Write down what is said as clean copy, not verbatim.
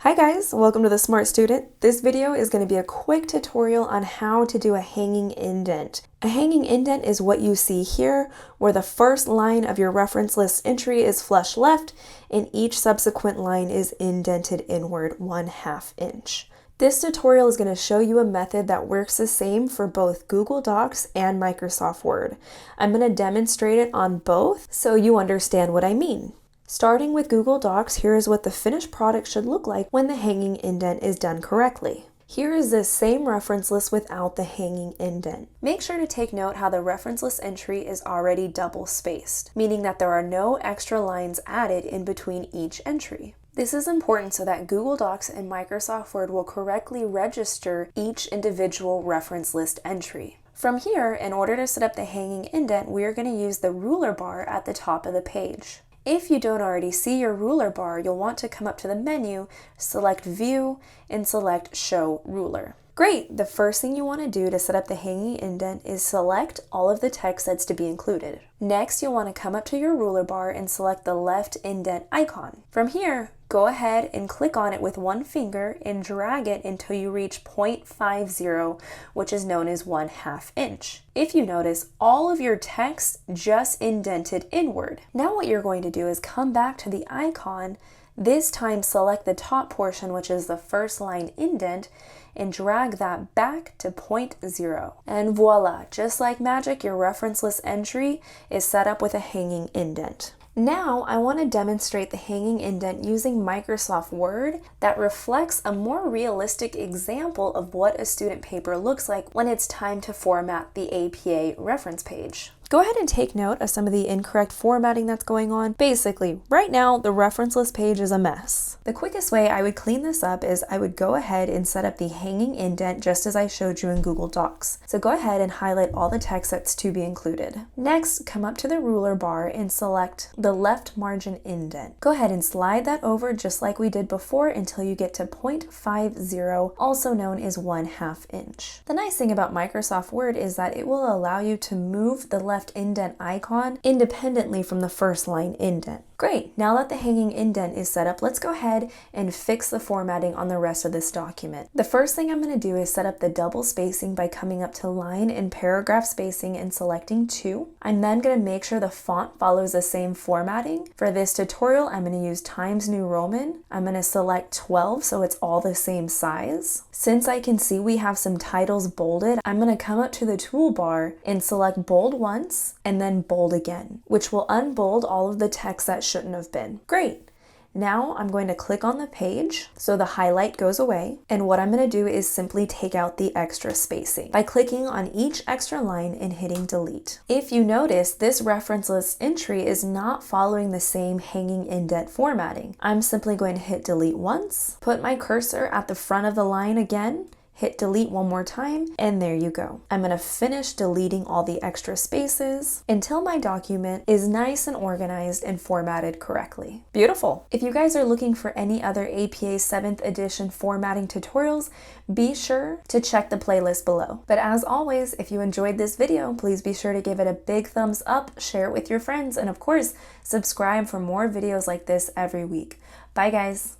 Hi guys, welcome to The Smart Student. This video is going to be a quick tutorial on how to do a hanging indent. A hanging indent is what you see here, where the first line of your reference list entry is flush left and each subsequent line is indented inward 1/2 inch. This tutorial is going to show you a method that works the same for both Google Docs and Microsoft Word. I'm going to demonstrate it on both so you understand what I mean. Starting with Google Docs, here is what the finished product should look like when the hanging indent is done correctly. Here is this same reference list without the hanging indent. Make sure to take note how the reference list entry is already double spaced, meaning that there are no extra lines added in between each entry. This is important so that Google Docs and Microsoft Word will correctly register each individual reference list entry. From here, in order to set up the hanging indent, we are going to use the ruler bar at the top of the page. If you don't already see your ruler bar, you'll want to come up to the menu, select View, and select Show Ruler. Great! The first thing you want to do to set up the hanging indent is select all of the text that's to be included. Next, you'll want to come up to your ruler bar and select the left indent icon. From here, go ahead and click on it with one finger and drag it until you reach 0.50, which is known as 1/2 inch. If you notice, all of your text just indented inward. Now what you're going to do is come back to the icon, this time select the top portion, which is the first line indent, and drag that back to 0.0. And voila, just like magic, your reference list entry is set up with a hanging indent. Now I want to demonstrate the hanging indent using Microsoft Word that reflects a more realistic example of what a student paper looks like when it's time to format the APA reference page. Go ahead and take note of some of the incorrect formatting that's going on. Basically, right now, the reference list page is a mess. The quickest way I would clean this up is I would go ahead and set up the hanging indent just as I showed you in Google Docs. So go ahead and highlight all the text that's to be included. Next, come up to the ruler bar and select the left margin indent. Go ahead and slide that over just like we did before until you get to 0.50, also known as 1/2 inch. The nice thing about Microsoft Word is that it will allow you to move the left indent icon independently from the first line indent. Great, now that the hanging indent is set up, let's go ahead and fix the formatting on the rest of this document. The first thing I'm going to do is set up the double spacing by coming up to line and paragraph spacing and selecting 2. I'm then going to make sure the font follows the same formatting. For this tutorial, I'm going to use Times New Roman. I'm going to select 12 so it's all the same size. Since I can see we have some titles bolded, I'm going to come up to the toolbar and select bold once and then bold again, which will unbold all of the text that shouldn't have been. Great. Now I'm going to click on the page so the highlight goes away, and what I'm going to do is simply take out the extra spacing by clicking on each extra line and hitting delete. If you notice, this reference list entry is not following the same hanging indent formatting. I'm simply going to hit delete once, put my cursor at the front of the line again, hit delete one more time, and there you go. I'm going to finish deleting all the extra spaces until my document is nice and organized and formatted correctly. Beautiful. If you guys are looking for any other APA 7th edition formatting tutorials, be sure to check the playlist below. But as always, if you enjoyed this video, please be sure to give it a big thumbs up, share it with your friends, and of course, subscribe for more videos like this every week. Bye guys.